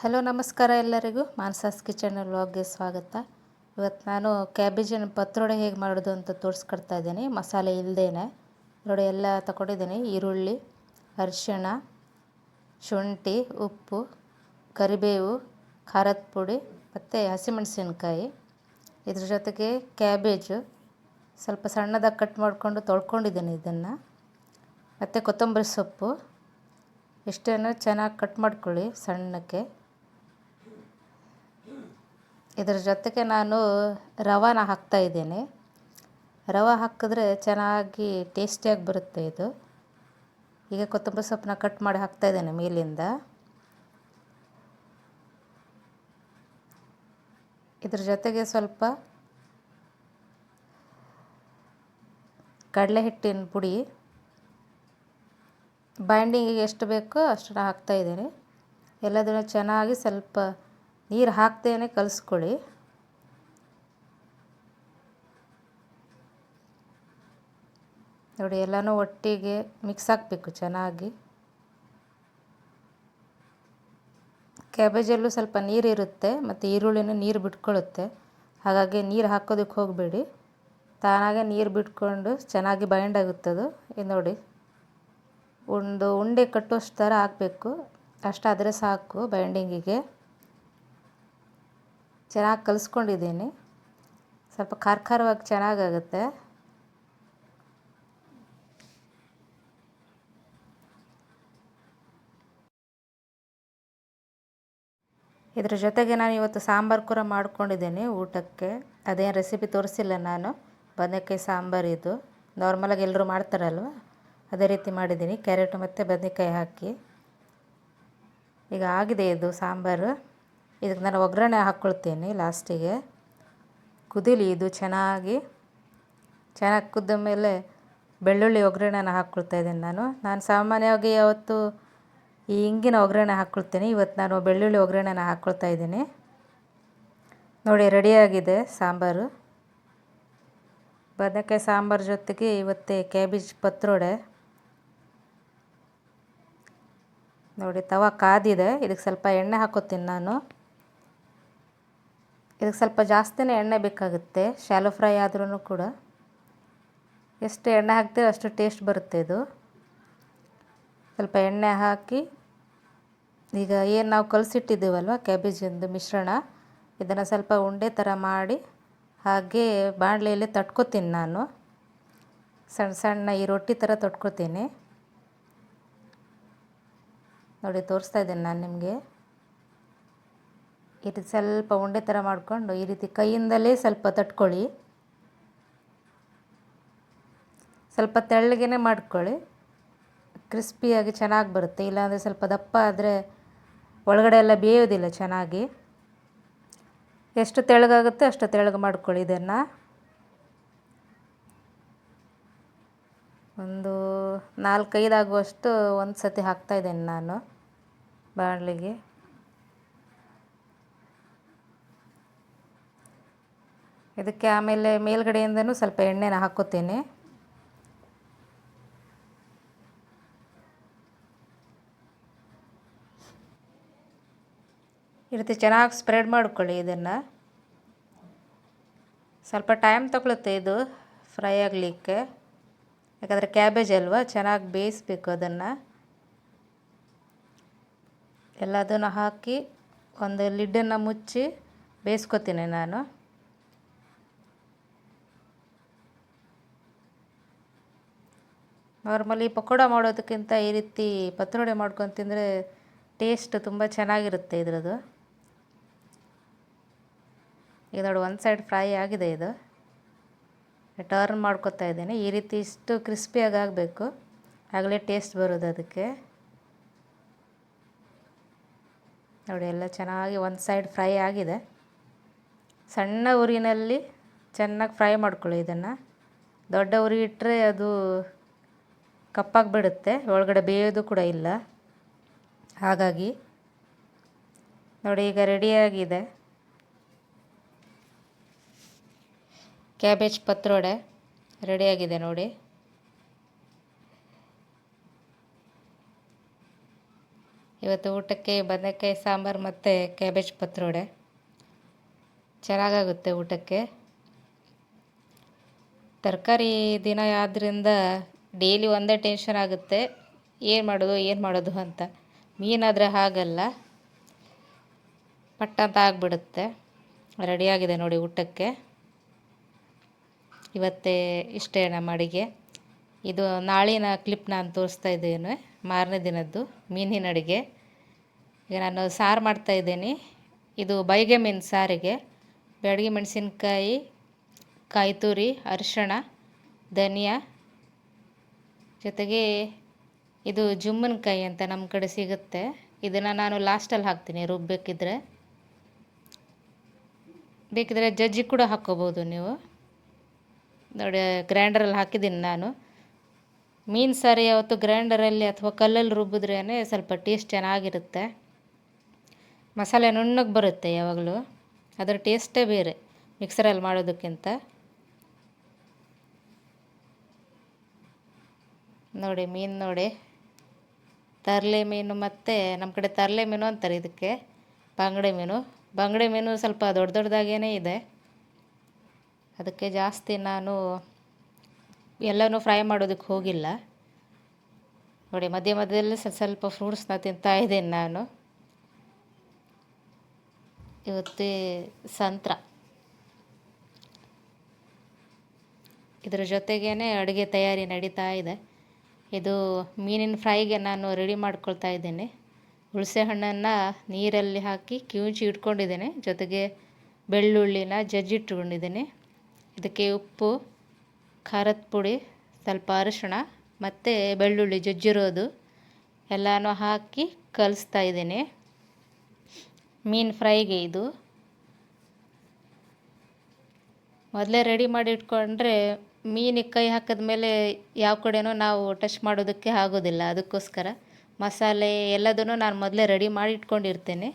Hello ನಮಸ್ಕಾರ ಎಲ್ಲರಿಗೂ ಮಾನಸಾಸ್ kitchen ವ್ಲಾಗ್ಗೆ ಸ್ವಾಗತ. ಇವತ್ತು ನಾನು ಕ್ಯಾಬೇಜಿನ ಪತ್ರೊಡೆ ಹೇಗೆ ಮಾಡೋದು ಅಂತ ತೋರಿಸ್ಕೊಡ್ತಾ ಇದ್ದೀನಿ. ಮಸಾಲೆ ಇಲ್ಲದೇನೆ ನೋಡಿ ಎಲ್ಲ ತಗೊಂಡಿದ್ದೀನಿ. ಈರುಳ್ಳಿ, ಅರಿಶಿಣ, ಶುಂಠಿ, ಉಪ್ಪು, ಕರಿಬೇವು, ಖಾರದ ಪುಡಿ ಮತ್ತು ಹಸಿಮೆಣಸಿನ್ಕಾಯಿ. ಇದ್ರ ಜೊತೆಗೆ ಕ್ಯಾಬೇಜು ಸ್ವಲ್ಪ ಸಣ್ಣದಾಗಿ ಕಟ್ ಮಾಡಿಕೊಂಡು ತೊಳ್ಕೊಂಡಿದ್ದೀನಿ ಇದನ್ನು. ಮತ್ತು ಕೊತ್ತಂಬರಿ ಸೊಪ್ಪು ಇಷ್ಟನ್ನು ಚೆನ್ನಾಗಿ ಕಟ್ ಮಾಡ್ಕೊಳ್ಳಿ ಸಣ್ಣಕ್ಕೆ. ಇದರ ಜೊತೆಗೆ ನಾನು ರವಾನ ಹಾಕ್ತಾಯಿದ್ದೀನಿ. ರವೆ ಹಾಕಿದ್ರೆ ಚೆನ್ನಾಗಿ ಟೇಸ್ಟಿಯಾಗಿ ಬರುತ್ತೆ ಇದು. ಈಗ ಕೊತ್ತಂಬರಿ ಸೊಪ್ಪನ್ನ ಕಟ್ ಮಾಡಿ ಹಾಕ್ತಾಯಿದ್ದೇನೆ ಮೇಲಿಂದ. ಇದ್ರ ಜೊತೆಗೆ ಸ್ವಲ್ಪ ಕಡಲೆ ಹಿಟ್ಟಿನ ಪುಡಿ, ಬೈಂಡಿಂಗಿಗೆ ಎಷ್ಟು ಬೇಕೋ ಅಷ್ಟನ್ನು ಹಾಕ್ತಾಯಿದ್ದೀನಿ. ಎಲ್ಲದನ್ನು ಚೆನ್ನಾಗಿ ಸ್ವಲ್ಪ ನೀರು ಹಾಕ್ದೇನೆ ಕಲಿಸ್ಕೊಳ್ಳಿ. ನೋಡಿ ಎಲ್ಲನೂ ಒಟ್ಟಿಗೆ ಮಿಕ್ಸ್ ಹಾಕಬೇಕು ಚೆನ್ನಾಗಿ. ಕ್ಯಾಬೇಜಲ್ಲೂ ಸ್ವಲ್ಪ ನೀರಿರುತ್ತೆ ಮತ್ತು ಈರುಳ್ಳಿನೂ ನೀರು ಬಿಟ್ಕೊಳ್ಳುತ್ತೆ. ಹಾಗಾಗಿ ನೀರು ಹಾಕೋದಕ್ಕೆ ಹೋಗಬೇಡಿ, ತಾನಾಗೆ ನೀರು ಬಿಟ್ಕೊಂಡು ಚೆನ್ನಾಗಿ ಬೈಂಡ್ ಆಗುತ್ತದು. ಇದು ನೋಡಿ ಒಂದು ಉಂಡೆ ಕಟ್ಟೋಷ್ಟು ಥರ ಹಾಕಬೇಕು, ಅಷ್ಟಾದರೆ ಸಾಕು ಬೈಂಡಿಂಗಿಗೆ. ಚೆನ್ನಾಗಿ ಕಲಿಸ್ಕೊಂಡಿದ್ದೀನಿ. ಸ್ವಲ್ಪ ಖಾರವಾಗಿ ಚೆನ್ನಾಗಾಗುತ್ತೆ. ಇದ್ರ ಜೊತೆಗೆ ನಾನು ಇವತ್ತು ಸಾಂಬಾರು ಕೂಡ ಮಾಡ್ಕೊಂಡಿದ್ದೀನಿ ಊಟಕ್ಕೆ. ಅದೇನು ರೆಸಿಪಿ ತೋರಿಸಿಲ್ಲ ನಾನು. ಬದನೆಕಾಯಿ ಸಾಂಬಾರು ಇದು ನಾರ್ಮಲಾಗಿ ಎಲ್ಲರೂ ಮಾಡ್ತಾರಲ್ವ, ಅದೇ ರೀತಿ ಮಾಡಿದ್ದೀನಿ. ಕ್ಯಾರೆಟು ಮತ್ತು ಬದನೆಕಾಯಿ ಹಾಕಿ. ಈಗ ಆಗಿದೆ ಇದು ಸಾಂಬಾರು. ಇದಕ್ಕೆ ನಾನು ಒಗ್ಗರಣೆ ಹಾಕ್ಕೊಳ್ತೀನಿ ಲಾಸ್ಟಿಗೆ. ಕುದೀಲಿ ಇದು ಚೆನ್ನಾಗಿ ಕುದ್ದ ಮೇಲೆ ಬೆಳ್ಳುಳ್ಳಿ ಒಗ್ಗರಣೆನ ಹಾಕ್ಕೊಳ್ತಾ ಇದ್ದೀನಿ ನಾನು ಸಾಮಾನ್ಯವಾಗಿ ಯಾವತ್ತು ಈ ಹಿಂಗಿನ ಒಗ್ಗರಣೆ ಹಾಕ್ಕೊಳ್ತೀನಿ. ಇವತ್ತು ನಾನು ಬೆಳ್ಳುಳ್ಳಿ ಒಗ್ಗರಣೆನ ಹಾಕ್ಕೊಳ್ತಾ ಇದ್ದೀನಿ. ನೋಡಿ ರೆಡಿಯಾಗಿದೆ ಸಾಂಬಾರು. ಬದನೆಕಾಯಿ ಸಾಂಬಾರು ಜೊತೆಗೆ ಇವತ್ತೇ ಕ್ಯಾಬೇಜ್ ಪತ್ರೊಡೆ. ನೋಡಿ ತವ ಕಾದಿದೆ. ಇದಕ್ಕೆ ಸ್ವಲ್ಪ ಎಣ್ಣೆ ಹಾಕೋತೀನಿ ನಾನು. ಇದಕ್ಕೆ ಸ್ವಲ್ಪ ಜಾಸ್ತಿನೇ ಎಣ್ಣೆ ಬೇಕಾಗುತ್ತೆ, ಶಾಲೋ ಫ್ರೈ ಆದ್ರೂ ಕೂಡ. ಎಷ್ಟು ಎಣ್ಣೆ ಹಾಕ್ತೀವಿ ಅಷ್ಟು ಟೇಸ್ಟ್ ಬರುತ್ತೆ ಇದು. ಸ್ವಲ್ಪ ಎಣ್ಣೆ ಹಾಕಿ ಈಗ ಏನು ನಾವು ಕಲಸಿಟ್ಟಿದ್ದೀವಲ್ವ ಕ್ಯಾಬೇಜಿಂದು ಮಿಶ್ರಣ, ಇದನ್ನು ಸ್ವಲ್ಪ ಉಂಡೆ ಥರ ಮಾಡಿ ಹಾಗೆ ಬಾಣಲೆಯಲ್ಲಿ ತಟ್ಕೊತೀನಿ ನಾನು. ಸಣ್ಣ ಸಣ್ಣ ಈ ರೊಟ್ಟಿ ಥರ ತಟ್ಕೊತೀನಿ. ನೋಡಿ ತೋರಿಸ್ತಾ ಇದ್ದೀನಿ ನಾನು ನಿಮಗೆ. ಈ ರೀತಿ ಸ್ವಲ್ಪ ಉಂಡೆ ಥರ ಮಾಡಿಕೊಂಡು ಈ ರೀತಿ ಕೈಯಿಂದಲೇ ಸ್ವಲ್ಪ ತಟ್ಕೊಳ್ಳಿ. ಸ್ವಲ್ಪ ತೆಳ್ಳಗೆ ಮಾಡ್ಕೊಳ್ಳಿ, ಕ್ರಿಸ್ಪಿಯಾಗಿ ಚೆನ್ನಾಗಿ ಬರುತ್ತೆ. ಇಲ್ಲಾಂದರೆ ಸ್ವಲ್ಪ ದಪ್ಪ ಆದರೆ ಒಳಗಡೆ ಎಲ್ಲ ಬೇಯೋದಿಲ್ಲ ಚೆನ್ನಾಗಿ. ಎಷ್ಟು ತೆಳ್ಳಗಾಗುತ್ತೆ ಅಷ್ಟು ತೆಳ್ಳಗೆ ಮಾಡ್ಕೊಳ್ಳಿ. ಇದನ್ನು ಒಂದು 4-5 ಆಗುವಷ್ಟು ಒಂದು ಸತಿ ಹಾಕ್ತಾಯಿದ್ದೇನೆ ನಾನು ಬಾಣಲಿಗೆ. ಇದಕ್ಕೆ ಆಮೇಲೆ ಮೇಲ್ಗಡೆಯಿಂದನೂ ಸ್ವಲ್ಪ ಎಣ್ಣೆನ ಹಾಕ್ಕೋತೀನಿ. ಈ ರೀತಿ ಚೆನ್ನಾಗಿ ಸ್ಪ್ರೆಡ್ ಮಾಡ್ಕೊಳ್ಳಿ. ಇದನ್ನು ಸ್ವಲ್ಪ ಟೈಮ್ ತಗೊಳುತ್ತೆ ಇದು ಫ್ರೈ ಆಗಲಿಕ್ಕೆ, ಯಾಕಂದರೆ ಕ್ಯಾಬೇಜ್ ಅಲ್ವಾ, ಚೆನ್ನಾಗಿ ಬೇಯಿಸಬೇಕು ಅದನ್ನು. ಎಲ್ಲದನ್ನು ಹಾಕಿ ಒಂದು ಲಿಡ್ಡನ್ನು ಮುಚ್ಚಿ ಬೇಯಿಸ್ಕೊತೀನಿ ನಾನು. ನಾರ್ಮಲಿ ಪಕೋಡ ಮಾಡೋದಕ್ಕಿಂತ ಈ ರೀತಿ ಪತ್ರೊಡೆ ಮಾಡ್ಕೊಂಡು ತಿಂದರೆ ಟೇಸ್ಟ್ ತುಂಬ ಚೆನ್ನಾಗಿರುತ್ತೆ ಇದ್ರದ್ದು. ಈಗ ನೋಡಿ ಒಂದು ಸೈಡ್ ಫ್ರೈ ಆಗಿದೆ. ಇದು ಟರ್ನ್ ಮಾಡ್ಕೊತಾ ಇದ್ದೀನಿ. ಈ ರೀತಿ ಇಷ್ಟು ಕ್ರಿಸ್ಪಿಯಾಗಿ ಆಗಬೇಕು, ಆಗಲೇ ಟೇಸ್ಟ್ ಬರೋದು ಅದಕ್ಕೆ. ನೋಡಿ ಎಲ್ಲ ಚೆನ್ನಾಗಿ ಒಂದು ಸೈಡ್ ಫ್ರೈ ಆಗಿದೆ. ಸಣ್ಣ ಉರಿನಲ್ಲಿ ಚೆನ್ನಾಗಿ ಫ್ರೈ ಮಾಡ್ಕೊಳ್ಳಿ ಇದನ್ನು. ದೊಡ್ಡ ಉರಿ ಇಟ್ಟರೆ ಅದು ಕಪ್ಪಾಗಿಬಿಡುತ್ತೆ, ಒಳಗಡೆ ಬೇಯೋದು ಕೂಡ ಇಲ್ಲ. ಹಾಗಾಗಿ ನೋಡಿ ಈಗ ರೆಡಿಯಾಗಿದೆ ಕ್ಯಾಬೇಜ್ ಪತ್ರೊಡೆ. ರೆಡಿಯಾಗಿದೆ ನೋಡಿ. ಇವತ್ತು ಊಟಕ್ಕೆ ಬದನೆಕಾಯಿ ಸಾಂಬಾರು ಮತ್ತು ಕ್ಯಾಬೇಜ್ ಪತ್ರೊಡೆ ಚೆನ್ನಾಗಾಗುತ್ತೆ ಊಟಕ್ಕೆ. ತರಕಾರಿ ದಿನ ಆದ್ದರಿಂದ ಡೈಲಿ ಒಂದೇ ಟೆನ್ಷನ್ ಆಗುತ್ತೆ, ಏನು ಮಾಡೋದು ಅಂತ. ಮೀನಾದರೆ ಹಾಗಲ್ಲ, ಪಟ್ಟಂತ ಆಗಿಬಿಡುತ್ತೆ. ರೆಡಿಯಾಗಿದೆ ನೋಡಿ ಊಟಕ್ಕೆ. ಇವತ್ತೇ ಇಷ್ಟೇ ನಮ್ಮ ಅಡುಗೆ. ಇದು ನಾಳಿನ ಕ್ಲಿಪ್ ನಾನು ತೋರಿಸ್ತಾ ಇದ್ದೇನೆ, ಮಾರನೇ ದಿನದ್ದು ಮೀನಿನ ಅಡುಗೆ. ಈಗ ನಾನು ಸಾರು ಮಾಡ್ತಾಯಿದ್ದೀನಿ. ಇದು ಬೈಗೆ ಮೀನು ಸಾರಿಗೆ ಬ್ಯಾಡಗಿ ಮೆಣಸಿನ್ಕಾಯಿ, ಕಾಯಿ ತುರಿ, ಅರಿಶಿಣ, ಧನಿಯಾ, ಜೊತೆಗೆ ಇದು ಜುಮ್ಮನಕಾಯಿ ಅಂತ ನಮ್ಮ ಕಡೆ ಸಿಗುತ್ತೆ. ಇದನ್ನು ನಾನು ಲಾಸ್ಟಲ್ಲಿ ಹಾಕ್ತೀನಿ ರುಬ್ಬೇಕಿದ್ರೆ. ಬೇಕಿದ್ರೆ ಜಜ್ಜಿ ಕೂಡ ಹಾಕ್ಕೋಬೋದು ನೀವು. ನೋಡಿ ಗ್ರೈಂಡರಲ್ಲಿ ಹಾಕಿದ್ದೀನಿ ನಾನು. ಮೀನು ಸಾರು ಯಾವತ್ತು ಗ್ರೈಂಡರಲ್ಲಿ ಅಥವಾ ಕಲ್ಲಲ್ಲಿ ರುಬ್ಬಿದ್ರೇ ಸ್ವಲ್ಪ ಟೇಸ್ಟ್ ಚೆನ್ನಾಗಿರುತ್ತೆ. ಮಸಾಲೆ ನುಣ್ಣಗೆ ಬರುತ್ತೆ ಯಾವಾಗಲೂ, ಅದರ ಟೇಸ್ಟೇ ಬೇರೆ ಮಿಕ್ಸರಲ್ಲಿ ಮಾಡೋದಕ್ಕಿಂತ. ನೋಡಿ ಮೀನು ನೋಡಿ, ತರಲೆ ಮೀನು ಮತ್ತು ನಮ್ಮ ಕಡೆ ತರಲೆ ಮೀನು ಅಂತಾರೆ ಇದಕ್ಕೆ, ಬಂಗಡೆ ಮೀನು ಸ್ವಲ್ಪ ದೊಡ್ಡ ದೊಡ್ಡದಾಗೇ ಇದೆ. ಅದಕ್ಕೆ ಜಾಸ್ತಿ ನಾನು ಎಲ್ಲನೂ ಫ್ರೈ ಮಾಡೋದಕ್ಕೆ ಹೋಗಿಲ್ಲ. ನೋಡಿ ಮಧ್ಯದಲ್ಲಿ ಸ್ವಲ್ಪ ಫ್ರೂಟ್ಸ್ನ ತಿಂತಾ ಇದ್ದೇನೆ ನಾನು. ಇವತ್ತು ಸಂತ್ರ, ಇದರ ಜೊತೆಗೇ ಅಡುಗೆ ತಯಾರಿ ನಡೀತಾ ಇದೆ. ಇದು ಮೀನಿನ ಫ್ರೈಗೆ ನಾನು ರೆಡಿ ಮಾಡ್ಕೊಳ್ತಾ ಇದ್ದೇನೆ. ಹುಣಸೆ ಹಣ್ಣನ್ನು ನೀರಲ್ಲಿ ಹಾಕಿ ಕಿವುಚಿ ಇಟ್ಕೊಂಡಿದ್ದೇನೆ. ಜೊತೆಗೆ ಬೆಳ್ಳುಳ್ಳಿನ ಜಜ್ಜಿಟ್ಕೊಂಡಿದ್ದೇನೆ. ಇದಕ್ಕೆ ಉಪ್ಪು, ಖಾರದ ಪುಡಿ, ಸ್ವಲ್ಪ ಅರಿಶಿಣ ಮತ್ತು ಬೆಳ್ಳುಳ್ಳಿ ಜಜ್ಜಿರೋದು ಎಲ್ಲನೂ ಹಾಕಿ ಕಲಿಸ್ತಾ ಇದ್ದೇನೆ ಮೀನು ಫ್ರೈಗೆ. ಇದು ಮೊದಲೇ ರೆಡಿ ಮಾಡಿ ಇಟ್ಕೊಂಡ್ರೆ ಮೀನಿಗೆ ಕೈ ಹಾಕಿದ್ಮೇಲೆ ಯಾವ ಕಡೆನೂ ನಾವು ಟಚ್ ಮಾಡೋದಕ್ಕೆ ಆಗೋದಿಲ್ಲ. ಅದಕ್ಕೋಸ್ಕರ ಮಸಾಲೆ ಎಲ್ಲದನ್ನು ನಾನು ಮೊದಲೇ ರೆಡಿ ಮಾಡಿ ಇಟ್ಕೊಂಡಿರ್ತೇನೆ.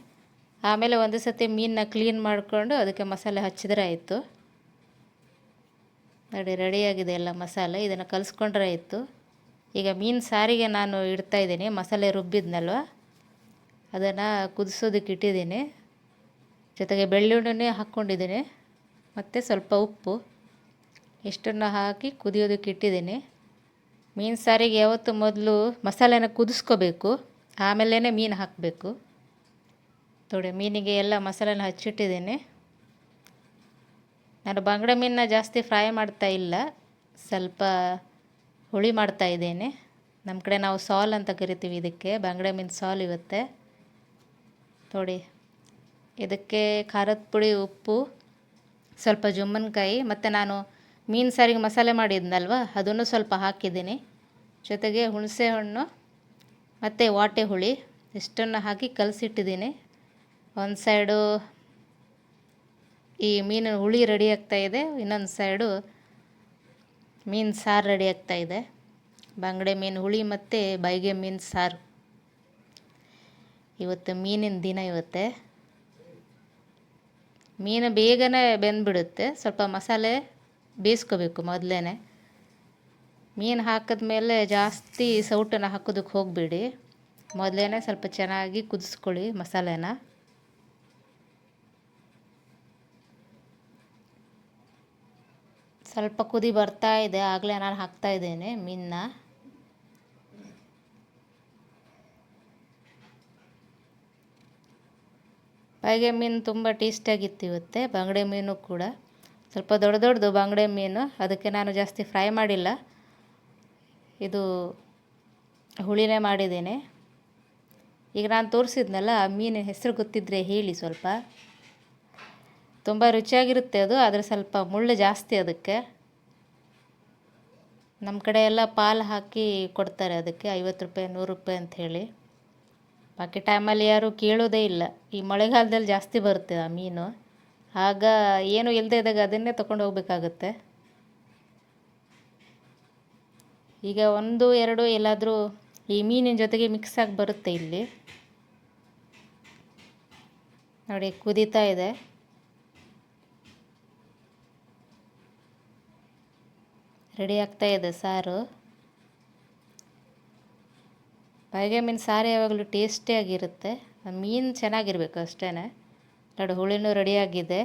ಆಮೇಲೆ ಒಂದು ಸತಿ ಮೀನನ್ನ ಕ್ಲೀನ್ ಮಾಡಿಕೊಂಡು ಅದಕ್ಕೆ ಮಸಾಲೆ ಹಚ್ಚಿದ್ರೆ ಆಯಿತು. ನೋಡಿ ರೆಡಿಯಾಗಿದೆ ಎಲ್ಲ ಮಸಾಲೆ, ಇದನ್ನು ಕಲಿಸ್ಕೊಂಡ್ರೆ ಆಯಿತು. ಈಗ ಮೀನು ಸಾರಿಗೆ ನಾನು ಇಡ್ತಾಯಿದ್ದೀನಿ. ಮಸಾಲೆ ರುಬ್ಬಿದ್ನಲ್ವ ಅದನ್ನು ಕುದಿಸೋದಕ್ಕೆ ಇಟ್ಟಿದ್ದೀನಿ. ಜೊತೆಗೆ ಬೆಳ್ಳುಳ್ಳಿನೇ ಹಾಕ್ಕೊಂಡಿದ್ದೀನಿ ಮತ್ತು ಸ್ವಲ್ಪ ಉಪ್ಪು, ಇಷ್ಟನ್ನು ಹಾಕಿ ಕುದಿಯೋದಕ್ಕೆ ಇಟ್ಟಿದ್ದೀನಿ. ಮೀನು ಸಾರಿಗೆ ಯಾವತ್ತು ಮೊದಲು ಮಸಾಲೆನ ಕುದಿಸ್ಕೋಬೇಕು, ಆಮೇಲೆ ಮೀನು ಹಾಕಬೇಕು. ನೋಡಿ ಮೀನಿಗೆ ಎಲ್ಲ ಮಸಾಲೆನ ಹಚ್ಚಿಟ್ಟಿದ್ದೀನಿ. ನಾನು ಬಂಗಡೆ ಮೀನನ್ನ ಜಾಸ್ತಿ ಫ್ರೈ ಮಾಡ್ತಾ ಇಲ್ಲ, ಸ್ವಲ್ಪ ಹುಳಿ ಮಾಡ್ತಾ ಇದ್ದೇನೆ. ನಮ್ಮ ಕಡೆ ನಾವು ಸಾಲ್ ಅಂತ ಕರಿತೀವಿ ಇದಕ್ಕೆ, ಬಂಗಡೆ ಮೀನು ಸಾಲ್ ಇವತ್ತೆ. ನೋಡಿ ಇದಕ್ಕೆ ಖಾರದ ಪುಡಿ, ಉಪ್ಪು, ಸ್ವಲ್ಪ ಜುಮ್ಮನಕಾಯಿ ಮತ್ತು ನಾನು ಮೀನು ಸಾರಿಗೆ ಮಸಾಲೆ ಮಾಡಿದ್ನಲ್ವ ಅದನ್ನು ಸ್ವಲ್ಪ ಹಾಕಿದ್ದೀನಿ. ಜೊತೆಗೆ ಹುಣಸೆ ಹಣ್ಣು ಮತ್ತು ವಾಟೆ ಹುಳಿ ಇಷ್ಟನ್ನು ಹಾಕಿ ಕಲಸಿಟ್ಟಿದ್ದೀನಿ. ಒಂದು ಸೈಡು ಈ ಮೀನು ಹುಳಿ ರೆಡಿ ಆಗ್ತಾಯಿದೆ, ಇನ್ನೊಂದು ಸೈಡು ಮೀನು ಸಾರು ರೆಡಿ ಆಗ್ತಾಯಿದೆ. ಬಂಗಡೆ ಮೀನು ಹುಳಿ ಮತ್ತು ಬೈಗೆ ಮೀನು ಸಾರು. ಇವತ್ತು ಮೀನಿನ ದಿನ. ಇವತ್ತೆ ಮೀನು ಬೇಗನೆ ಬೆಂದ್ಬಿಡುತ್ತೆ. ಸ್ವಲ್ಪ ಮಸಾಲೆ ಬೇಯಿಸ್ಕೋಬೇಕು ಮೊದಲೇ. ಮೀನು ಹಾಕಿದ್ಮೇಲೆ ಜಾಸ್ತಿ ಸೌಟನ್ನು ಹಾಕೋದಕ್ಕೆ ಹೋಗಬೇಡಿ, ಮೊದಲೇ ಸ್ವಲ್ಪ ಚೆನ್ನಾಗಿ ಕುದಿಸ್ಕೊಳ್ಳಿ ಮಸಾಲೆನ. ಸ್ವಲ್ಪ ಕುದಿ ಬರ್ತಾ ಇದೆ, ಆಗಲೇ ನಾನು ಹಾಕ್ತಾಯಿದ್ದೇನೆ ಮೀನನ್ನ. ಬೈಗೆ ಮೀನು ತುಂಬ ಟೇಸ್ಟಿಯಾಗಿತ್ತು ಇವತ್ತೆ. ಬಂಗಡೆ ಮೀನು ಕೂಡ ಸ್ವಲ್ಪ ದೊಡ್ಡದು ಬಂಗಡೆ ಮೀನು, ಅದಕ್ಕೆ ನಾನು ಜಾಸ್ತಿ ಫ್ರೈ ಮಾಡಿಲ್ಲ, ಇದು ಹುಳಿನೇ ಮಾಡಿದ್ದೇನೆ. ಈಗ ನಾನು ತೋರಿಸಿದ್ನಲ್ಲ ಆ ಮೀನಿನ ಹೆಸರು ಗೊತ್ತಿದ್ದರೆ ಹೇಳಿ ಸ್ವಲ್ಪ. ತುಂಬ ರುಚಿಯಾಗಿರುತ್ತೆ ಅದು, ಆದರೆ ಸ್ವಲ್ಪ ಮುಳ್ಳು ಜಾಸ್ತಿ ಅದಕ್ಕೆ. ನಮ್ಮ ಕಡೆ ಎಲ್ಲ ಪಾಲು ಹಾಕಿ ಕೊಡ್ತಾರೆ ಅದಕ್ಕೆ, 50 ರೂಪಾಯಿ 100 ರೂಪಾಯಿ ಅಂಥೇಳಿ. ಬಾಕಿ ಟೈಮಲ್ಲಿ ಯಾರೂ ಕೇಳೋದೇ ಇಲ್ಲ. ಈ ಮಳೆಗಾಲದಲ್ಲಿ ಜಾಸ್ತಿ ಬರುತ್ತೆ ಆ ಮೀನು, ಆಗ ಏನು ಇಲ್ಲದೆ ಇದ್ದಾಗ ಅದನ್ನೇ ತೊಗೊಂಡು ಹೋಗ್ಬೇಕಾಗತ್ತೆ. ಈಗ 1-2 ಎಲ್ಲಾದರೂ ಈ ಮೀನಿನ ಜೊತೆಗೆ ಮಿಕ್ಸ್ ಆಗಿ ಬರುತ್ತೆ ಇಲ್ಲಿ. ನೋಡಿ ಕುದೀತಾ ಇದೆ. ರೆಡಿ ಆಗ್ತಾ ಇದೆ ಸಾರು. ಹೊಯ್ಗೆ ಮೀನು ಸಾರು ಯಾವಾಗಲೂ ಟೇಸ್ಟಿಯಾಗಿರುತ್ತೆ. ಮೀನು ಚೆನ್ನಾಗಿರಬೇಕು ಅಷ್ಟೇ. ನೋಡಿ ಹುಳಿನೂ ರೆಡಿಯಾಗಿದೆ.